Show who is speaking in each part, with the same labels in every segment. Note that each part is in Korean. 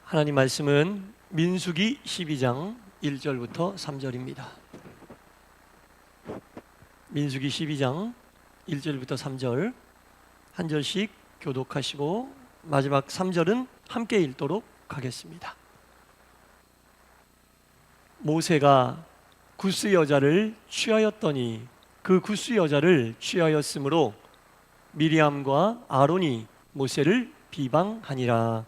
Speaker 1: 하나님 말씀은 민수기 12장 1절부터 3절입니다. 민수기 12장 1절부터 3절 한 절씩 교독하시고 마지막 3절은 함께 읽도록 하겠습니다. 모세가 구스 여자를 취하였더니 그 구스 여자를 취하였으므로 미리암과 아론이 모세를 비방하니라.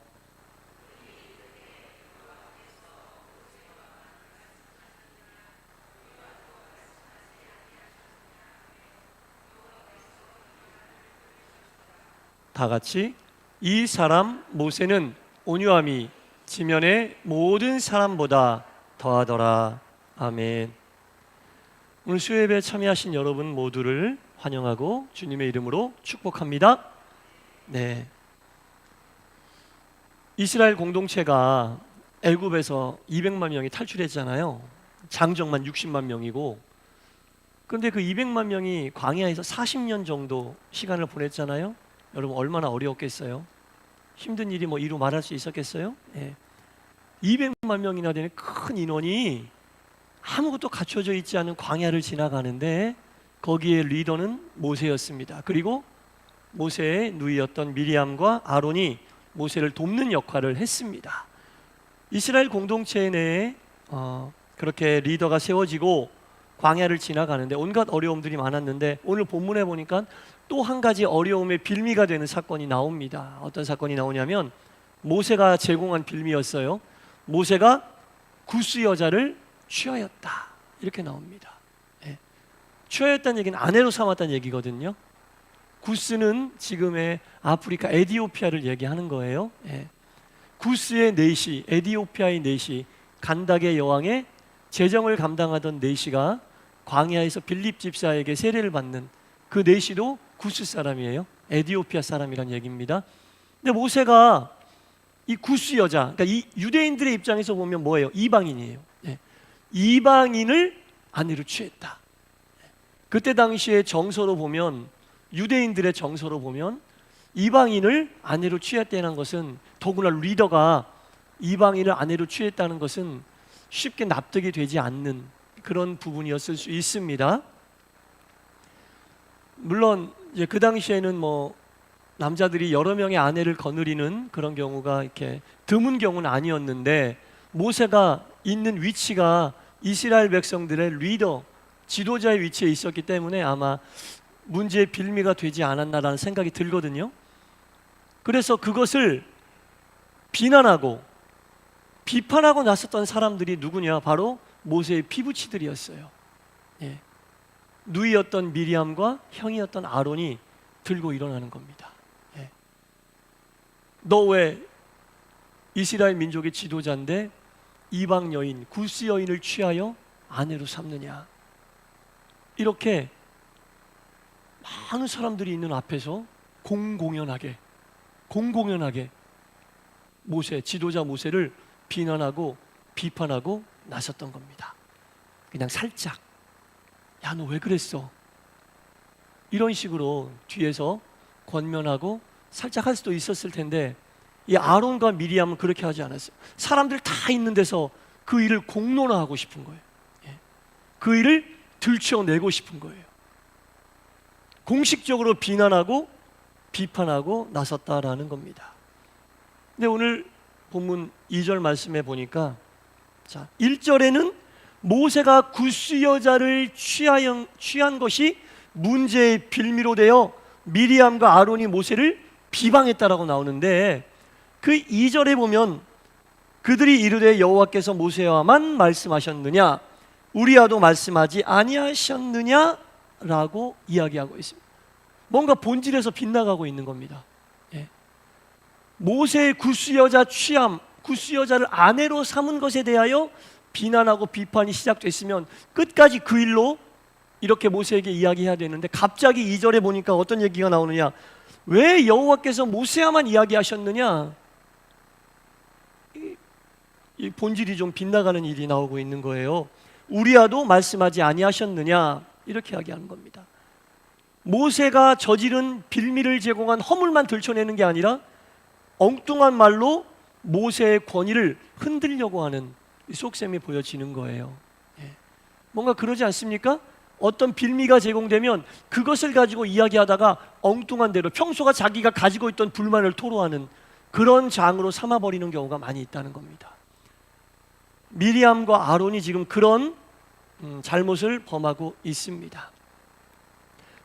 Speaker 1: 다 같이 이 사람 모세는 온유함이 지면의 모든 사람보다 더하더라. 아멘. 오늘 수요예배에 참여하신 여러분 모두를 환영하고 주님의 이름으로 축복합니다. 네. 이스라엘 공동체가 애굽에서 200만 명이 탈출했잖아요. 장정만 60만 명이고, 그런데 그 200만 명이 광야에서 40년 정도 시간을 보냈잖아요. 여러분 얼마나 어려웠겠어요? 힘든 일이 이루 말할 수 있었겠어요? 200만 명이나 되는 큰 인원이 아무것도 갖춰져 있지 않은 광야를 지나가는데 거기에 리더는 모세였습니다. 그리고 모세의 누이였던 미리암과 아론이 모세를 돕는 역할을 했습니다. 이스라엘 공동체 내에 그렇게 리더가 세워지고 광야를 지나가는데 온갖 어려움들이 많았는데, 오늘 본문에 보니까 또 한 가지 어려움의 빌미가 되는 사건이 나옵니다. 어떤 사건이 나오냐면 모세가 제공한 빌미였어요. 모세가 구스 여자를 취하였다, 이렇게 나옵니다. 취하였다는 얘기는 아내로 삼았다는 얘기거든요. 구스는 지금의 아프리카 에디오피아를 얘기하는 거예요. 구스의 내시, 에디오피아의 내시, 간닥의 여왕의 재정을 감당하던 내시가 광야에서 빌립 집사에게 세례를 받는 그 내시도 구스 사람이에요. 에디오피아 사람이란 얘기입니다. 근데 모세가 이 구스 여자, 그러니까 이 유대인들의 입장에서 보면 뭐예요? 이방인이에요. 이방인을 아내로 취했다. 그때 당시에 정서로 보면, 유대인들의 정서로 보면 이방인을 아내로 취했다는 것은, 더구나 리더가 이방인을 아내로 취했다는 것은 쉽게 납득이 되지 않는 그런 부분이었을 수 있습니다. 물론 이제 그 당시에는 남자들이 여러 명의 아내를 거느리는 그런 경우가 이렇게 드문 경우는 아니었는데, 모세가 있는 위치가 이스라엘 백성들의 리더, 지도자의 위치에 있었기 때문에 아마 문제의 빌미가 되지 않았나라는 생각이 들거든요. 그래서 그것을 비난하고 비판하고 나섰던 사람들이 누구냐? 바로 모세의 피부치들이었어요. 누이였던 미리암과 형이었던 아론이 들고 일어나는 겁니다. 너 왜 이스라엘 민족의 지도자인데 이방 여인, 구스 여인을 취하여 아내로 삼느냐? 이렇게 많은 사람들이 있는 앞에서 공공연하게 모세, 지도자 모세를 비난하고 비판하고 나섰던 겁니다. 그냥 살짝, 야, 너 왜 그랬어? 이런 식으로 뒤에서 권면하고 살짝 할 수도 있었을 텐데, 이 아론과 미리암은 그렇게 하지 않았어요. 사람들 다 있는 데서 그 일을 공론화하고 싶은 거예요. 그 일을 들춰내고 싶은 거예요. 공식적으로 비난하고 비판하고 나섰다라는 겁니다. 근데 오늘 본문 2절 말씀에 보니까, 1절에는 모세가 구스 여자를 취한 것이 문제의 빌미로 되어 미리암과 아론이 모세를 비방했다라고 나오는데, 그 2절에 보면 그들이 이르되 여호와께서 모세와만 말씀하셨느냐, 우리와도 말씀하지 아니하셨느냐 라고 이야기하고 있습니다. 뭔가 본질에서 빗나가고 있는 겁니다. 모세의 구스 여자 취함, 구스 여자를 아내로 삼은 것에 대하여 비난하고 비판이 시작됐으면 끝까지 그 일로 이렇게 모세에게 이야기해야 되는데, 갑자기 2절에 보니까 어떤 얘기가 나오느냐? 왜 여호와께서 모세와만 이야기하셨느냐? 이 본질이 좀 빗나가는 일이 나오고 있는 거예요. 우리와도 말씀하지 아니하셨느냐? 이렇게 이야기하는 겁니다. 모세가 저지른 빌미를 제공한 허물만 들춰내는 게 아니라 엉뚱한 말로 모세의 권위를 흔들려고 하는 속셈이 보여지는 거예요. 뭔가 그러지 않습니까? 어떤 빌미가 제공되면 그것을 가지고 이야기하다가 엉뚱한 대로 평소가 자기가 가지고 있던 불만을 토로하는 그런 장으로 삼아버리는 경우가 많이 있다는 겁니다. 미리암과 아론이 지금 그런 잘못을 범하고 있습니다.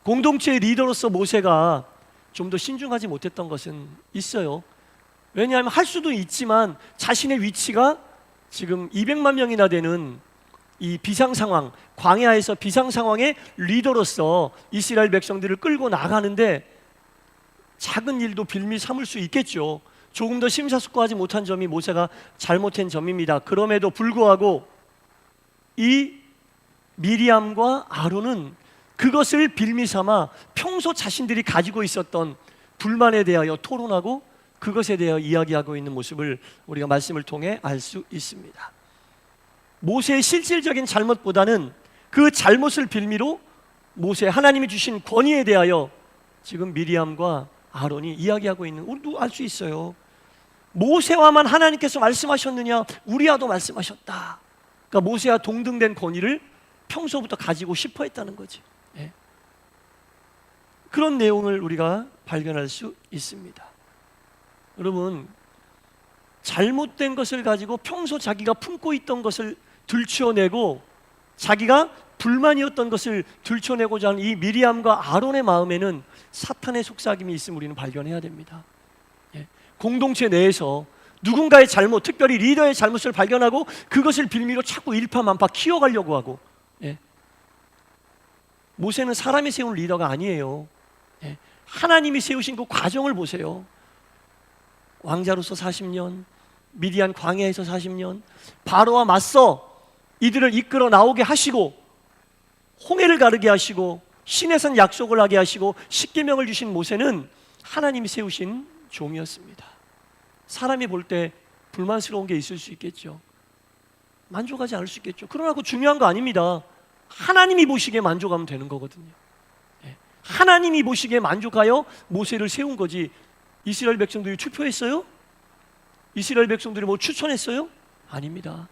Speaker 1: 공동체의 리더로서 모세가 좀 더 신중하지 못했던 것은 있어요. 왜냐하면 할 수도 있지만 자신의 위치가 지금 200만 명이나 되는 이 비상상황, 광야에서 비상상황의 리더로서 이스라엘 백성들을 끌고 나가는데 작은 일도 빌미 삼을 수 있겠죠. 조금 더 심사숙고하지 못한 점이 모세가 잘못한 점입니다. 그럼에도 불구하고 이 미리암과 아론은 그것을 빌미 삼아 평소 자신들이 가지고 있었던 불만에 대하여 토론하고 그것에 대하여 이야기하고 있는 모습을 우리가 말씀을 통해 알 수 있습니다. 모세의 실질적인 잘못보다는 그 잘못을 빌미로 모세 하나님이 주신 권위에 대하여 지금 미리암과 아론이 이야기하고 있는, 우리도 알 수 있어요. 모세와만 하나님께서 말씀하셨느냐? 우리와도 말씀하셨다. 그러니까 모세와 동등된 권위를 평소부터 가지고 싶어 했다는 거지. 그런 내용을 우리가 발견할 수 있습니다. 여러분, 잘못된 것을 가지고 평소 자기가 품고 있던 것을 들춰내고 자기가 불만이었던 것을 들춰내고자 하는 이 미리암과 아론의 마음에는 사탄의 속삭임이 있음을 우리는 발견해야 됩니다. 공동체 내에서 누군가의 잘못, 특별히 리더의 잘못을 발견하고 그것을 빌미로 자꾸 일파만파 키워가려고 하고, 모세는 사람이 세운 리더가 아니에요. 하나님이 세우신 그 과정을 보세요. 왕자로서 40년, 미디안 광야에서 40년, 바로와 맞서 이들을 이끌어 나오게 하시고 홍해를 가르게 하시고 시내산 약속을 하게 하시고 십계명을 주신 모세는 하나님이 세우신 종이었습니다. 사람이 볼 때 불만스러운 게 있을 수 있겠죠. 만족하지 않을 수 있겠죠. 그러나 그 중요한 거 아닙니다. 하나님이 보시기에 만족하면 되는 거거든요. 하나님이 보시기에 만족하여 모세를 세운 거지. 이스라엘 백성들이 투표했어요? 이스라엘 백성들이 뭐 추천했어요? 아닙니다.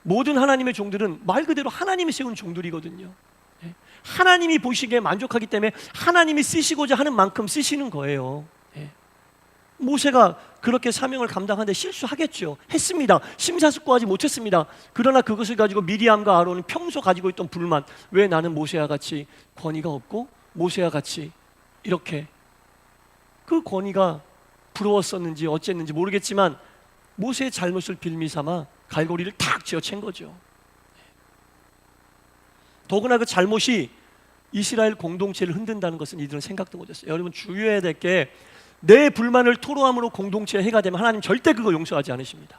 Speaker 1: 모든 하나님의 종들은 말 그대로 하나님이 세운 종들이거든요. 하나님이 보시기에 만족하기 때문에 하나님이 쓰시고자 하는 만큼 쓰시는 거예요. 모세가 그렇게 사명을 감당하는데 실수하겠죠. 했습니다. 심사숙고하지 못했습니다. 그러나 그것을 가지고 미리암과 아론은 평소 가지고 있던 불만, 왜 나는 모세와 같이 권위가 없고 모세와 같이 이렇게, 그 권위가 부러웠었는지 어쨌는지 모르겠지만 모세의 잘못을 빌미 삼아 갈고리를 탁 쥐어챈 거죠. 더구나 그 잘못이 이스라엘 공동체를 흔든다는 것은 이들은 생각도 못했어요. 여러분 주의해야 될 게, 내 불만을 토로함으로 공동체에 해가 되면 하나님 절대 그거 용서하지 않으십니다.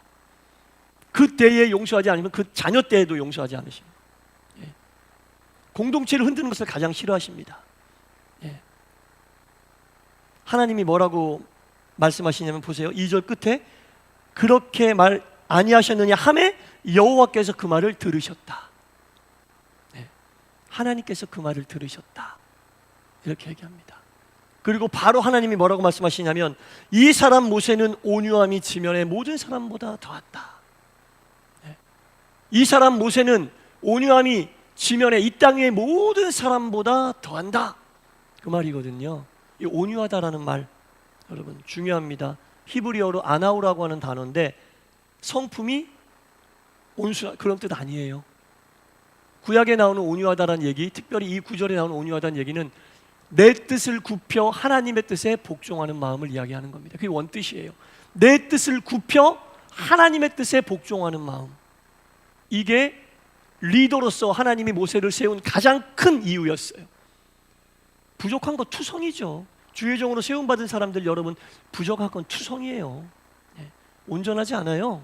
Speaker 1: 그 때에 용서하지 않으면 그 자녀 때에도 용서하지 않으십니다. 공동체를 흔드는 것을 가장 싫어하십니다. 하나님이 뭐라고 말씀하시냐면 보세요. 2절 끝에 그렇게 말 아니하셨느냐 하매 여호와께서 그 말을 들으셨다. 하나님께서 그 말을 들으셨다. 이렇게 얘기합니다. 그리고 바로 하나님이 뭐라고 말씀하시냐면 이 사람 모세는 온유함이 지면의 모든 사람보다 더하다. 이 사람 모세는 온유함이 지면의 이 땅의 모든 사람보다 더한다. 그 말이거든요. 이 온유하다라는 말 여러분 중요합니다. 히브리어로 아나우라고 하는 단어인데 성품이 온순한 그런 뜻 아니에요. 구약에 나오는 온유하다라는 얘기, 특별히 이 구절에 나오는 온유하다는 얘기는 내 뜻을 굽혀 하나님의 뜻에 복종하는 마음을 이야기하는 겁니다. 그게 원뜻이에요. 내 뜻을 굽혀 하나님의 뜻에 복종하는 마음. 이게 리더로서 하나님이 모세를 세운 가장 큰 이유였어요. 부족한 거 투성이죠. 주의 종으로 세움받은 사람들 여러분 부족한 건 투성이에요. 온전하지 않아요.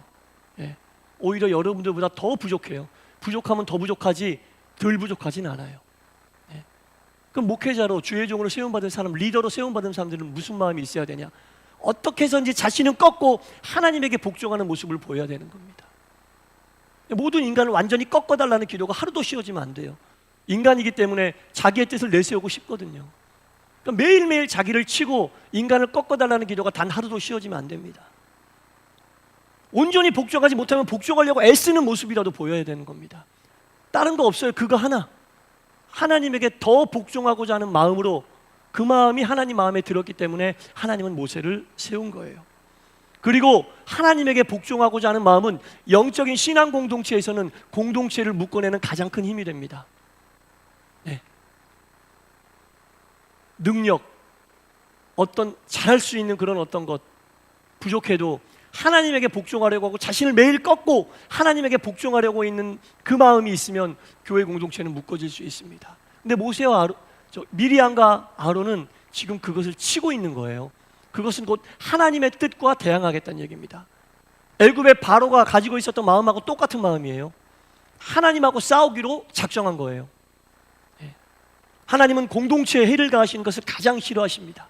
Speaker 1: 오히려 여러분들보다 더 부족해요. 부족하면 더 부족하지 덜 부족하진 않아요. 그럼 목회자로 주의 종으로 세움받은 사람, 리더로 세움받은 사람들은 무슨 마음이 있어야 되냐? 어떻게 해서든지 자신은 꺾고 하나님에게 복종하는 모습을 보여야 되는 겁니다. 모든 인간을 완전히 꺾어달라는 기도가 하루도 쉬어지면 안 돼요. 인간이기 때문에 자기의 뜻을 내세우고 싶거든요. 그러니까 매일매일 자기를 치고 인간을 꺾어달라는 기도가 단 하루도 쉬어지면 안 됩니다. 온전히 복종하지 못하면 복종하려고 애쓰는 모습이라도 보여야 되는 겁니다. 다른 거 없어요. 그거 하나. 하나님에게 더 복종하고자 하는 마음으로, 그 마음이 하나님 마음에 들었기 때문에 하나님은 모세를 세운 거예요. 그리고 하나님에게 복종하고자 하는 마음은 영적인 신앙 공동체에서는 공동체를 묶어내는 가장 큰 힘이 됩니다. 네. 능력, 어떤 잘할 수 있는 그런 어떤 것 부족해도 하나님에게 복종하려고 하고 자신을 매일 꺾고 하나님에게 복종하려고 있는 그 마음이 있으면 교회 공동체는 묶어질 수 있습니다. 근데 모세와 미리암과 아론은 지금 그것을 치고 있는 거예요. 그것은 곧 하나님의 뜻과 대항하겠다는 얘기입니다. 애굽의 바로가 가지고 있었던 마음하고 똑같은 마음이에요. 하나님하고 싸우기로 작정한 거예요. 하나님은 공동체에 해를 가하시는 것을 가장 싫어하십니다.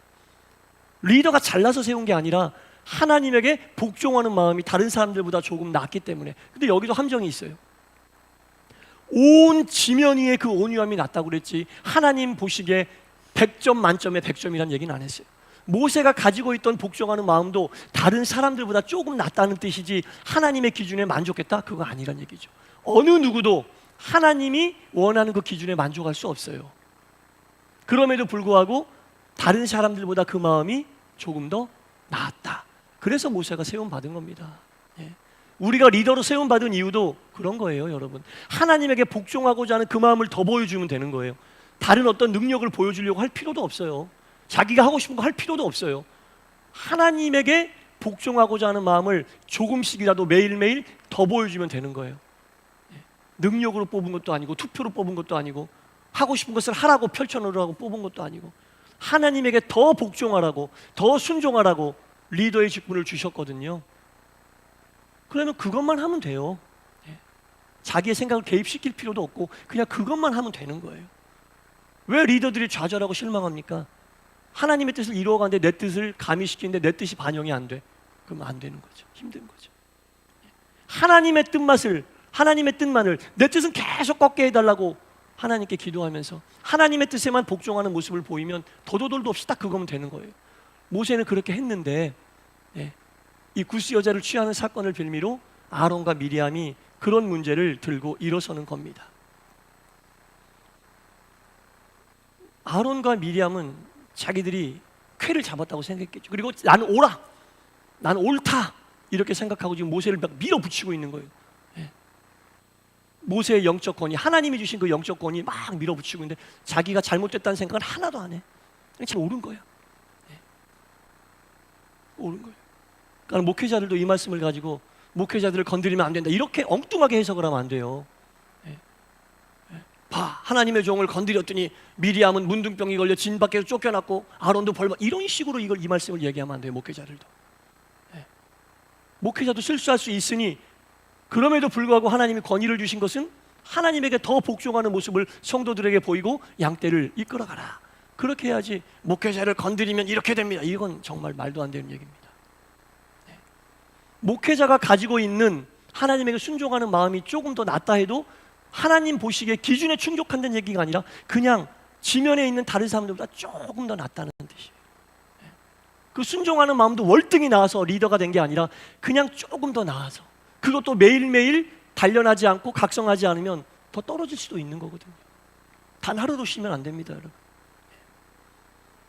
Speaker 1: 리더가 잘나서 세운 게 아니라 하나님에게 복종하는 마음이 다른 사람들보다 조금 낫기 때문에. 근데 여기도 함정이 있어요. 온 지면 위에 그 온유함이 낫다고 그랬지 하나님 보시기에 100점 만점에 100점이라는 얘기는 안 했어요. 모세가 가지고 있던 복종하는 마음도 다른 사람들보다 조금 낫다는 뜻이지 하나님의 기준에 만족했다? 그거 아니란 얘기죠. 어느 누구도 하나님이 원하는 그 기준에 만족할 수 없어요. 그럼에도 불구하고 다른 사람들보다 그 마음이 조금 더 나았다. 그래서 모세가 세움받은 겁니다. 우리가 리더로 세움받은 이유도 그런 거예요, 여러분. 하나님에게 복종하고자 하는 그 마음을 더 보여주면 되는 거예요. 다른 어떤 능력을 보여주려고 할 필요도 없어요. 자기가 하고 싶은 거 할 필요도 없어요. 하나님에게 복종하고자 하는 마음을 조금씩이라도 매일매일 더 보여주면 되는 거예요. 능력으로 뽑은 것도 아니고 투표로 뽑은 것도 아니고 하고 싶은 것을 하라고 펼쳐놓으라고 뽑은 것도 아니고 하나님에게 더 복종하라고, 더 순종하라고 리더의 직분을 주셨거든요. 그러면 그것만 하면 돼요. 자기의 생각을 개입시킬 필요도 없고 그냥 그것만 하면 되는 거예요. 왜 리더들이 좌절하고 실망합니까? 하나님의 뜻을 이루어가는데 내 뜻을 가미시키는데 내 뜻이 반영이 안 돼. 그러면 안 되는 거죠. 힘든 거죠. 하나님의 뜻만을 내 뜻은 계속 꺾게 해달라고 하나님께 기도하면서 하나님의 뜻에만 복종하는 모습을 보이면 더도돌도 없이 딱 그거면 되는 거예요. 모세는 그렇게 했는데 이 구스 여자를 취하는 사건을 빌미로 아론과 미리암이 그런 문제를 들고 일어서는 겁니다. 아론과 미리암은 자기들이 쾌를 잡았다고 생각했겠죠. 그리고 나는 옳아, 나는 옳다 이렇게 생각하고 지금 모세를 막 밀어붙이고 있는 거예요. 모세의 영적 권위, 하나님이 주신 그 영적 권위 막 밀어붙이고 있는데 자기가 잘못됐다는 생각은 하나도 안 해. 그냥 지금 옳은 거야. 옳은 거예요. 그러니까 목회자들도 이 말씀을 가지고 목회자들을 건드리면 안 된다 이렇게 엉뚱하게 해석을 하면 안 돼요. 봐, 하나님의 종을 건드렸더니 미리암은 문둥병이 걸려 진 밖에서 쫓겨났고 아론도 벌받, 이런 식으로 이 말씀을 얘기하면 안 돼요. 목회자들도. 목회자도 실수할 수 있으니 그럼에도 불구하고 하나님이 권위를 주신 것은 하나님에게 더 복종하는 모습을 성도들에게 보이고 양떼를 이끌어가라. 그렇게 해야지 목회자를 건드리면 이렇게 됩니다. 이건 정말 말도 안 되는 얘기입니다. 목회자가 가지고 있는 하나님에게 순종하는 마음이 조금 더 낫다 해도 하나님 보시기에 기준에 충족한다는 얘기가 아니라 그냥 지면에 있는 다른 사람들보다 조금 더 낫다는 뜻이에요. 그 순종하는 마음도 월등히 나아서 리더가 된 게 아니라 그냥 조금 더 나아서, 그것도 매일매일 단련하지 않고 각성하지 않으면 더 떨어질 수도 있는 거거든요. 단 하루도 쉬면 안 됩니다, 여러분.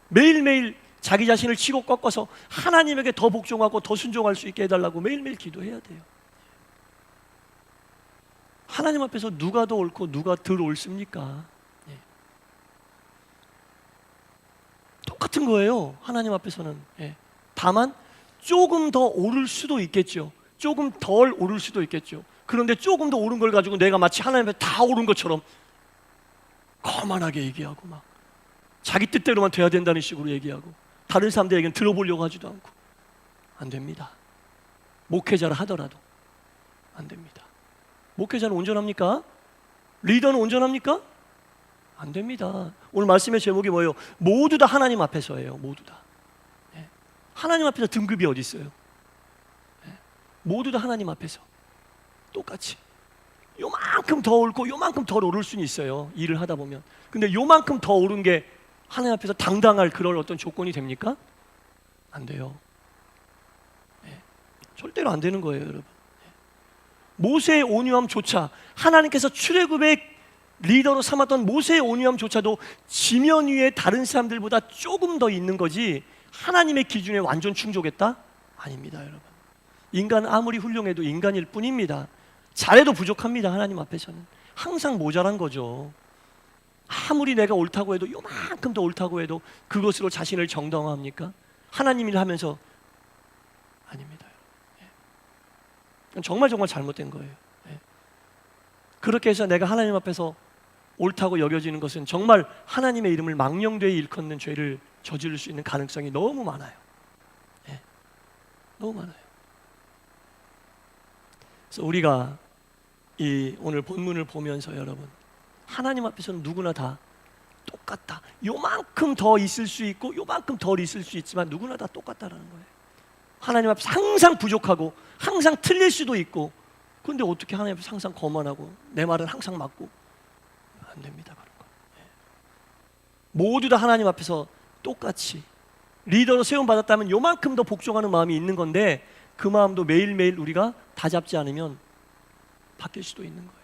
Speaker 1: 매일매일 자기 자신을 치고 꺾어서 하나님에게 더 복종하고 더 순종할 수 있게 해달라고 매일매일 기도해야 돼요. 하나님 앞에서 누가 더 옳고 누가 덜 옳습니까? 똑같은 거예요. 하나님 앞에서는. 다만 조금 더 옳을 수도 있겠죠. 조금 덜 옳을 수도 있겠죠. 그런데 조금 더 옳은 걸 가지고 내가 마치 하나님 앞에 다 옳은 것처럼 거만하게 얘기하고 막 자기 뜻대로만 돼야 된다는 식으로 얘기하고 다른 사람들에게는 들어보려고 하지도 않고 안 됩니다. 목회자를 하더라도 안 됩니다. 목회자는 온전합니까? 리더는 온전합니까? 안 됩니다. 오늘 말씀의 제목이 뭐예요? 모두 다 하나님 앞에서예요. 모두 다. 하나님 앞에서 등급이 어디 있어요? 모두 다 하나님 앞에서 똑같이 요만큼 더 옳고 요만큼 덜 옳을 수는 있어요. 일을 하다 보면. 근데 요만큼 더 옳은 게 하나님 앞에서 당당할 그런 어떤 조건이 됩니까? 안 돼요. 절대로 안 되는 거예요, 여러분. 모세의 온유함조차, 하나님께서 출애굽의 리더로 삼았던 모세의 온유함조차도 지면 위에 다른 사람들보다 조금 더 있는 거지 하나님의 기준에 완전 충족했다? 아닙니다, 여러분. 인간은 아무리 훌륭해도 인간일 뿐입니다. 잘해도 부족합니다. 하나님 앞에서는 항상 모자란 거죠. 아무리 내가 옳다고 해도, 요만큼 더 옳다고 해도 그것으로 자신을 정당화합니까? 하나님 일 하면서 아닙니다. 정말 잘못된 거예요. 그렇게 해서 내가 하나님 앞에서 옳다고 여겨지는 것은 정말 하나님의 이름을 망령되이 일컫는 죄를 저지를 수 있는 가능성이 너무 많아요. 너무 많아요. 그래서 우리가 이 오늘 본문을 보면서 여러분, 하나님 앞에서는 누구나 다 똑같다. 요만큼 더 있을 수 있고 요만큼 덜 있을 수 있지만 누구나 다 똑같다라는 거예요. 하나님 앞에서 항상 부족하고 항상 틀릴 수도 있고, 그런데 어떻게 하나님 앞에서 항상 거만하고 내 말은 항상 맞고, 안 됩니다. 그런 거. 모두 다 하나님 앞에서 똑같이 리더로 세움받았다면 요만큼 더 복종하는 마음이 있는 건데, 그 마음도 매일매일 우리가 다잡지 않으면 바뀔 수도 있는 거예요.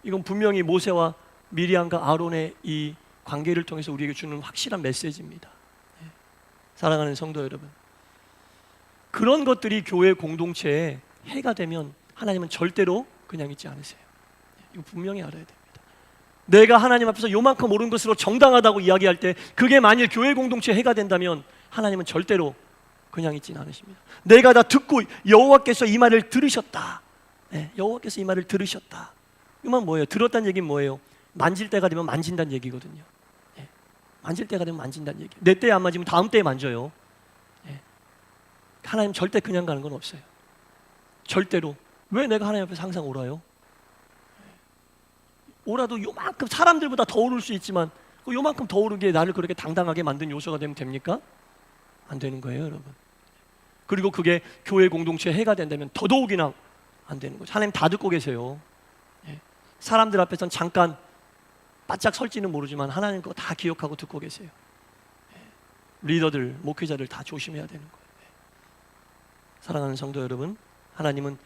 Speaker 1: 이건 분명히 모세와 미리암과 아론의 이 관계를 통해서 우리에게 주는 확실한 메시지입니다. 사랑하는 성도 여러분, 그런 것들이 교회 공동체에 해가 되면 하나님은 절대로 그냥 있지 않으세요. 이거 분명히 알아야 됩니다. 내가 하나님 앞에서 요만큼 옳은 것으로 정당하다고 이야기할 때 그게 만일 교회 공동체에 해가 된다면 하나님은 절대로 그냥 있지는 않으십니다. 내가 다 듣고 여호와께서 이 말을 들으셨다. 여호와께서 이 말을 들으셨다. 이 말 뭐예요? 들었다는 얘기는 뭐예요? 만질 때가 되면 만진다는 얘기거든요. 만질 때가 되면 만진다는 얘기. 내 때에 안 맞으면 다음 때에 만져요. 하나님 절대 그냥 가는 건 없어요. 절대로. 왜 내가 하나님 앞에서 항상 옳아요? 옳아도 요만큼 사람들보다 더 오를 수 있지만 요만큼 더 오르게 나를 그렇게 당당하게 만든 요소가 되면 됩니까? 안 되는 거예요, 여러분. 그리고 그게 교회 공동체에 해가 된다면 더더욱이나 안 되는 거죠. 하나님 다 듣고 계세요. 사람들 앞에선 잠깐 바짝 설지는 모르지만 하나님 그거 다 기억하고 듣고 계세요. 리더들, 목회자들 다 조심해야 되는 거예요. 사랑하는 성도 여러분, 하나님은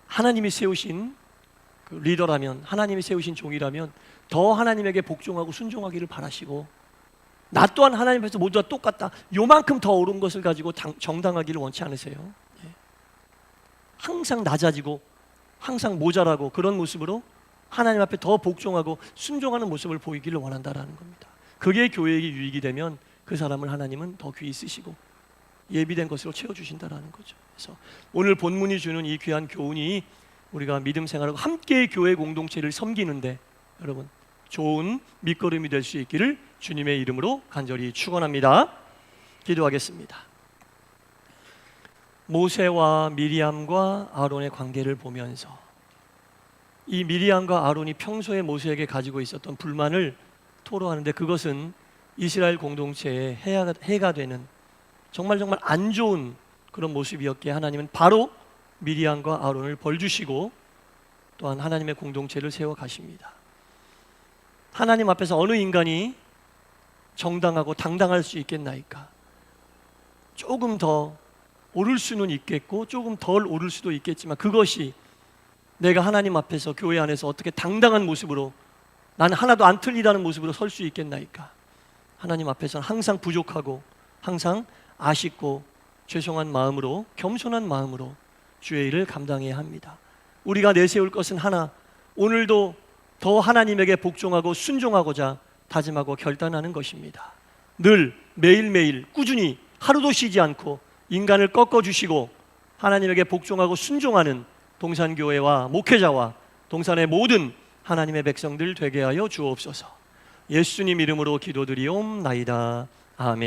Speaker 1: 하나님이 세우신 그 리더라면, 하나님이 세우신 종이라면 더 하나님에게 복종하고 순종하기를 바라시고, 나 또한 하나님 앞에서 모두 다 똑같다, 요만큼 더 옳은 것을 가지고 정당하기를 원치 않으세요. 항상 낮아지고 항상 모자라고 그런 모습으로 하나님 앞에 더 복종하고 순종하는 모습을 보이기를 원한다라는 겁니다. 그게 교회에게 유익이 되면 그 사람을 하나님은 더 귀히 쓰시고 예비된 것으로 채워주신다라는 거죠. 그래서 오늘 본문이 주는 이 귀한 교훈이 우리가 믿음 생활하고 함께 교회 공동체를 섬기는데 여러분 좋은 밑거름이 될 수 있기를 주님의 이름으로 간절히 축원합니다. 기도하겠습니다. 모세와 미리암과 아론의 관계를 보면서 이 미리암과 아론이 평소에 모세에게 가지고 있었던 불만을 토로하는데, 그것은 이스라엘 공동체에 해가 되는 정말 안 좋은 그런 모습이었기에 하나님은 바로 미리암과 아론을 벌주시고 또한 하나님의 공동체를 세워 가십니다. 하나님 앞에서 어느 인간이 정당하고 당당할 수 있겠나이까? 조금 더 오를 수는 있겠고 조금 덜 오를 수도 있겠지만, 그것이 내가 하나님 앞에서 교회 안에서 어떻게 당당한 모습으로, 나는 하나도 안 틀리다는 모습으로 설 수 있겠나이까? 하나님 앞에서는 항상 부족하고 항상 아쉽고 죄송한 마음으로, 겸손한 마음으로 주의 일을 감당해야 합니다. 우리가 내세울 것은 하나, 오늘도 더 하나님에게 복종하고 순종하고자 다짐하고 결단하는 것입니다. 늘 매일매일 꾸준히 하루도 쉬지 않고 인간을 꺾어주시고 하나님에게 복종하고 순종하는 동산교회와 목회자와 동산의 모든 하나님의 백성들 되게 하여 주옵소서. 예수님 이름으로 기도드리옵나이다. 아멘.